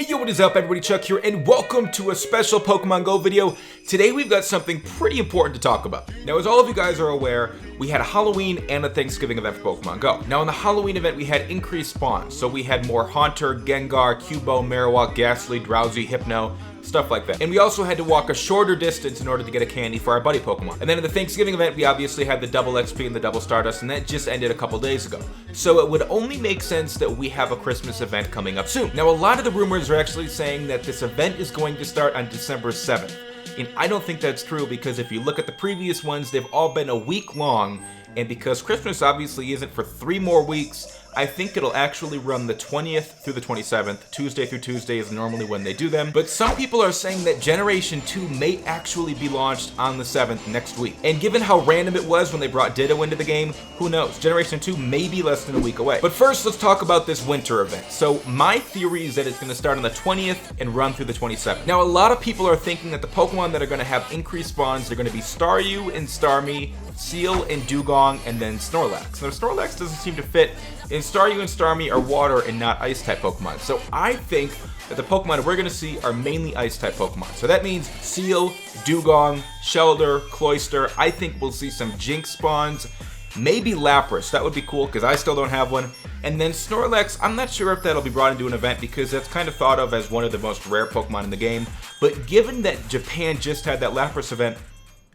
Hey yo, what is up everybody, Chuck here, and welcome to a special Pokemon Go video. Today we've got something pretty important to talk about. Now, as all of you guys are aware, we had a Halloween and a Thanksgiving event for Pokemon Go. Now, in the Halloween event, we had increased spawns. So we had more Haunter, Gengar, Cubo, Marowak, Ghastly, Drowsy, Hypno, stuff like that. And we also had to walk a shorter distance in order to get a candy for our buddy Pokemon. And then in the Thanksgiving event, we obviously had the double XP and the double Stardust, and that just ended a couple days ago. So it would only make sense that we have a Christmas event coming up soon. Now, a lot of the rumors are actually saying that this event is going to start on December 7th. And I don't think that's true, because if you look at the previous ones, they've all been a week long. And because Christmas obviously isn't for 3 more weeks, I think it'll actually run the 20th through the 27th. Tuesday through Tuesday is normally when they do them. But some people are saying that Generation 2 may actually be launched on the 7th next week. And given how random it was when they brought Ditto into the game, who knows? Generation 2 may be less than a week away. But first, let's talk about this winter event. So my theory is that it's going to start on the 20th and run through the 27th. Now, a lot of people are thinking that the Pokemon that are going to have increased spawns are going to be Staryu and Starmie, Seal and Dugong, and then Snorlax. Now, Snorlax doesn't seem to fit, and Staryu and Starmie are water and not ice-type Pokemon. So I think that the Pokemon we're going to see are mainly ice-type Pokemon. So that means Seal, Dugong, Shelter, Cloyster. I think we'll see some Jinx spawns, maybe Lapras. That would be cool, because I still don't have one. And then Snorlax, I'm not sure if that'll be brought into an event, because that's kind of thought of as one of the most rare Pokemon in the game. But given that Japan just had that Lapras event,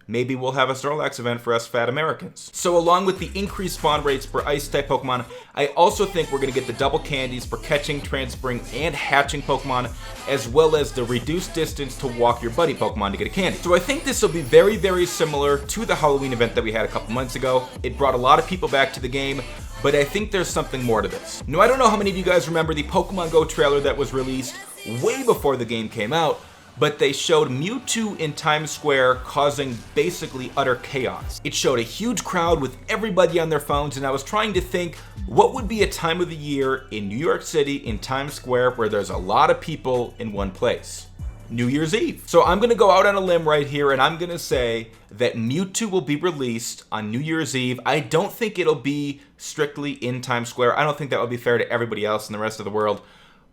maybe we'll have a Snorlax event for us fat Americans. So along with the increased spawn rates for ice-type Pokemon, I also think we're going to get the double candies for catching, transferring, and hatching Pokemon, as well as the reduced distance to walk your buddy Pokemon to get a candy. So I think this will be very, very similar to the Halloween event that we had a couple months ago. It brought a lot of people back to the game, but I think there's something more to this. Now, I don't know how many of you guys remember the Pokemon Go trailer that was released way before the game came out, but they showed Mewtwo in Times Square causing basically utter chaos. It showed a huge crowd with everybody on their phones, and I was trying to think, what would be a time of the year in New York City in Times Square where there's a lot of people in one place? New Year's Eve. So I'm gonna go out on a limb right here, and I'm gonna say that Mewtwo will be released on New Year's Eve. I don't think it'll be strictly in Times Square. I don't think that would be fair to everybody else in the rest of the world.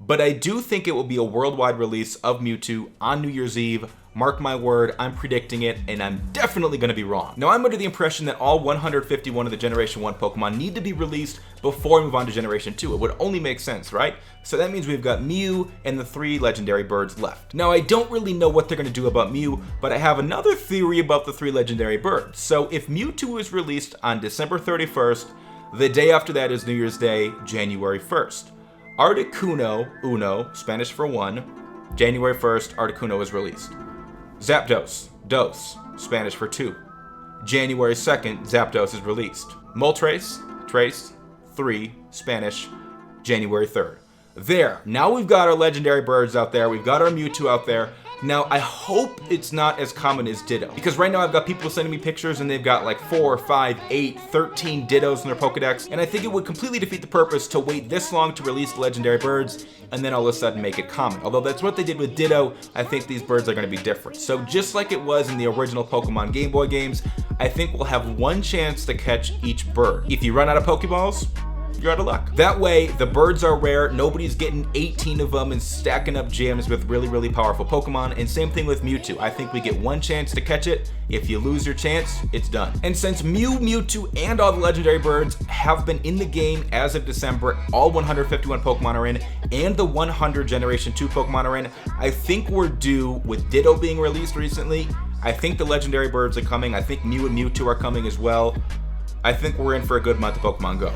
But I do think it will be a worldwide release of Mewtwo on New Year's Eve. Mark my word, I'm predicting it, and I'm definitely going to be wrong. Now, I'm under the impression that all 151 of the Generation 1 Pokemon need to be released before we move on to Generation 2. It would only make sense, right? So that means we've got Mew and the 3 legendary birds left. Now, I don't really know what they're going to do about Mew, but I have another theory about the 3 legendary birds. So if Mewtwo is released on December 31st, the day after that is New Year's Day, January 1st. Articuno, uno, Spanish for 1, January 1st, Articuno is released. Zapdos, dos, Spanish for 2, January 2nd, Zapdos is released. Moltres, tres, 3, Spanish, January 3rd. There, now we've got our legendary birds out there, we've got our Mewtwo out there. Now, I hope it's not as common as Ditto, because right now I've got people sending me pictures and they've got like 4, 5, 8, 13 Dittos in their Pokedex, and I think it would completely defeat the purpose to wait this long to release the legendary birds and then all of a sudden make it common. Although that's what they did with Ditto, I think these birds are going to be different. So just like it was in the original Pokemon Game Boy games, I think we'll have one chance to catch each bird. If you run out of Pokeballs, you're out of luck. That way, the birds are rare, nobody's getting 18 of them and stacking up gyms with really, really powerful Pokemon, and same thing with Mewtwo. I think we get one chance to catch it. If you lose your chance, it's done. And since Mew, Mewtwo, and all the legendary birds have been in the game as of December, all 151 Pokemon are in, and the 100 Generation 2 Pokemon are in, I think we're due with Ditto being released recently. I think the legendary birds are coming. I think Mew and Mewtwo are coming as well. I think we're in for a good month of Pokemon Go.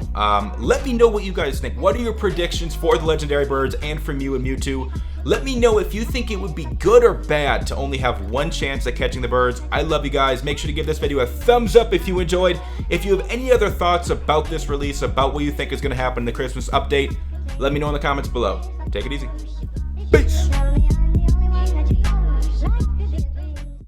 Let me know what you guys think. What are your predictions for the legendary birds and for Mew and Mewtwo? Let me know if you think it would be good or bad to only have one chance at catching the birds. I love you guys. Make sure to give this video a thumbs up if you enjoyed. If you have any other thoughts about this release, about what you think is going to happen in the Christmas update, let me know in the comments below. Take it easy. Peace.